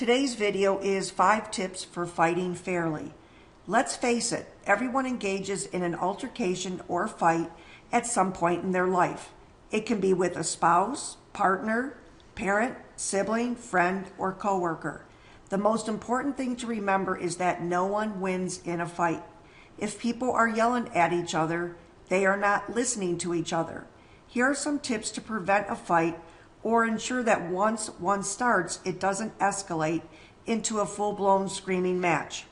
Today's video is 5 tips for fighting fairly. Let's face it, everyone engages in an altercation or fight at some point in their life. It can be with a spouse, partner, parent, sibling, friend, or coworker. The most important thing to remember is that no one wins in a fight. If people are yelling at each other, they are not listening to each other. Here are some tips to prevent a fight or ensure that once one starts, it doesn't escalate into a full-blown screaming match.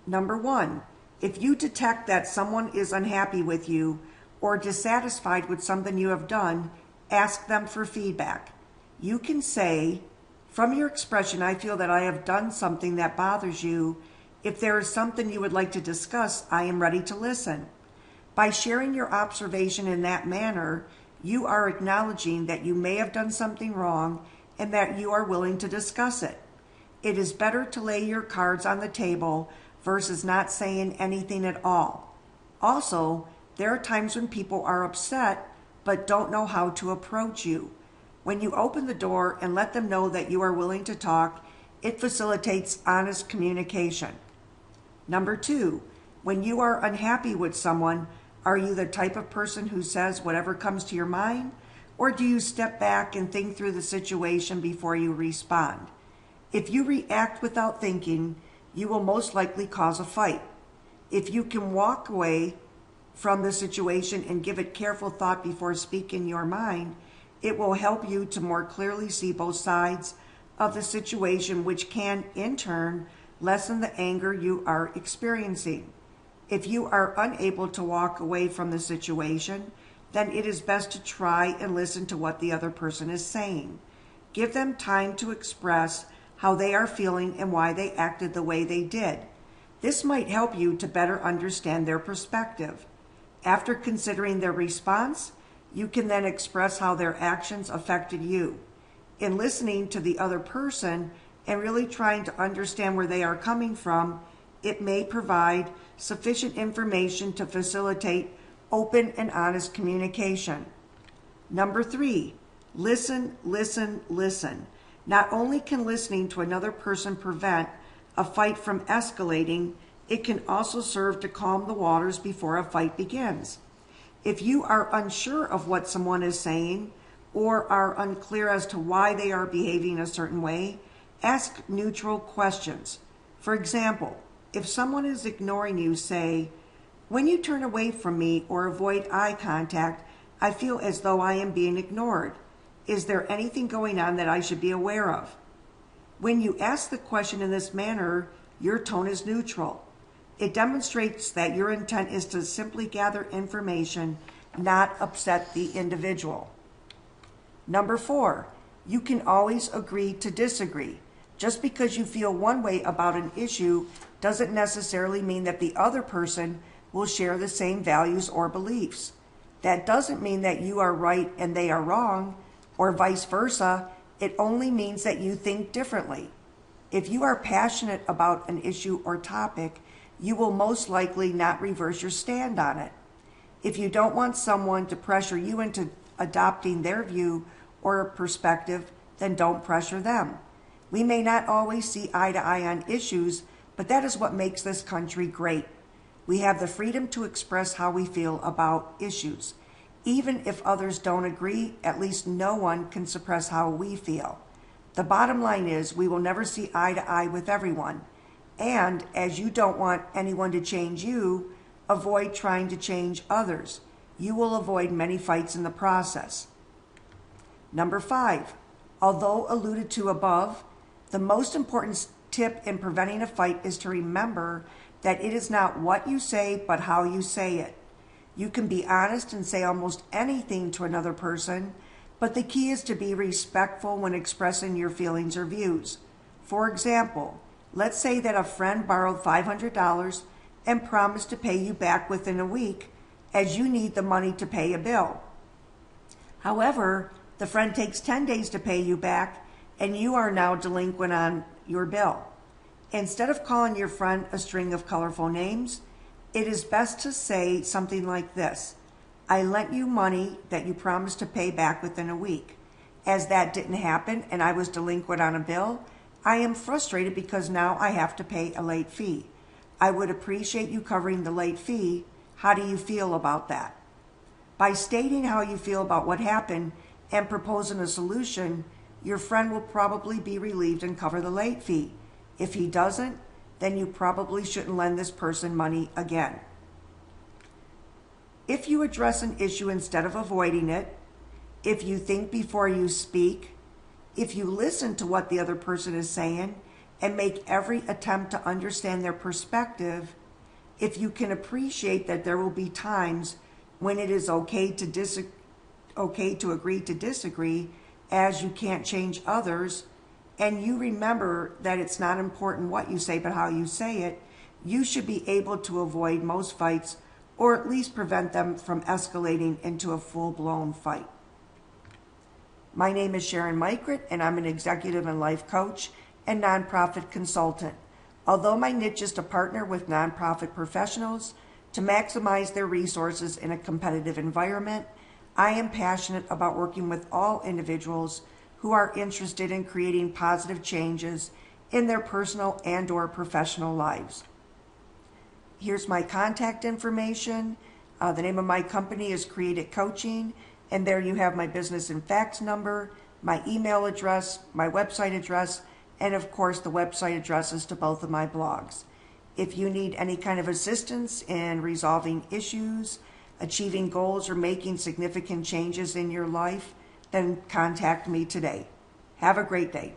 Number 1, if you detect that someone is unhappy with you or dissatisfied with something you have done, ask them for feedback. You can say, from your expression, I feel that I have done something that bothers you. If there is something you would like to discuss, I am ready to listen. By sharing your observation in that manner, you are acknowledging that you may have done something wrong and that you are willing to discuss it. It is better to lay your cards on the table versus not saying anything at all. Also, there are times when people are upset but don't know how to approach you. When you open the door and let them know that you are willing to talk, it facilitates honest communication. Number 2, when you are unhappy with someone, are you the type of person who says whatever comes to your mind, or do you step back and think through the situation before you respond? If you react without thinking, you will most likely cause a fight. If you can walk away from the situation and give it careful thought before speaking your mind, it will help you to more clearly see both sides of the situation, which can, in turn, lessen the anger you are experiencing. If you are unable to walk away from the situation, then it is best to try and listen to what the other person is saying. Give them time to express how they are feeling and why they acted the way they did. This might help you to better understand their perspective. After considering their response, you can then express how their actions affected you. In listening to the other person and really trying to understand where they are coming from, it may provide sufficient information to facilitate open and honest communication. Number 3, listen, listen, listen. Not only can listening to another person prevent a fight from escalating, it can also serve to calm the waters before a fight begins. If you are unsure of what someone is saying or are unclear as to why they are behaving a certain way, ask neutral questions. For example, if someone is ignoring you, say, when you turn away from me or avoid eye contact, I feel as though I am being ignored. Is there anything going on that I should be aware of? When you ask the question in this manner, your tone is neutral. It demonstrates that your intent is to simply gather information, not upset the individual. Number 4, you can always agree to disagree. Just because you feel one way about an issue doesn't necessarily mean that the other person will share the same values or beliefs. That doesn't mean that you are right and they are wrong, or vice versa. It only means that you think differently. If you are passionate about an issue or topic, you will most likely not reverse your stand on it. If you don't want someone to pressure you into adopting their view or perspective, then don't pressure them. We may not always see eye to eye on issues, but that is what makes this country great. We have the freedom to express how we feel about issues. Even if others don't agree, at least no one can suppress how we feel. The bottom line is we will never see eye to eye with everyone. And as you don't want anyone to change you, avoid trying to change others. You will avoid many fights in the process. Number 5, although alluded to above, the most important tip in preventing a fight is to remember that it is not what you say, but how you say it. You can be honest and say almost anything to another person, but the key is to be respectful when expressing your feelings or views. For example, let's say that a friend borrowed $500 and promised to pay you back within a week, as you need the money to pay a bill. However, the friend takes 10 days to pay you back, and you are now delinquent on your bill. Instead of calling your friend a string of colorful names, it is best to say something like this: I lent you money that you promised to pay back within a week. As that didn't happen and I was delinquent on a bill, I am frustrated because now I have to pay a late fee. I would appreciate you covering the late fee. How do you feel about that? By stating how you feel about what happened and proposing a solution, your friend will probably be relieved and cover the late fee. If he doesn't, then you probably shouldn't lend this person money again. If you address an issue instead of avoiding it, if you think before you speak, if you listen to what the other person is saying and make every attempt to understand their perspective, if you can appreciate that there will be times when it is okay to agree to disagree, as you can't change others, and you remember that it's not important what you say but how you say it, you should be able to avoid most fights, or at least prevent them from escalating into a full-blown fight. My name is Sharon Mykert, and I'm an executive and life coach and nonprofit consultant. Although my niche is to partner with nonprofit professionals to maximize their resources in a competitive environment, I am passionate about working with all individuals who are interested in creating positive changes in their personal and/or professional lives. Here's my contact information. The name of my company is Create It Coaching, and there you have my business and fax number, my email address, my website address, and of course the website addresses to both of my blogs. If you need any kind of assistance in resolving issues, achieving goals, or making significant changes in your life, then contact me today. Have a great day.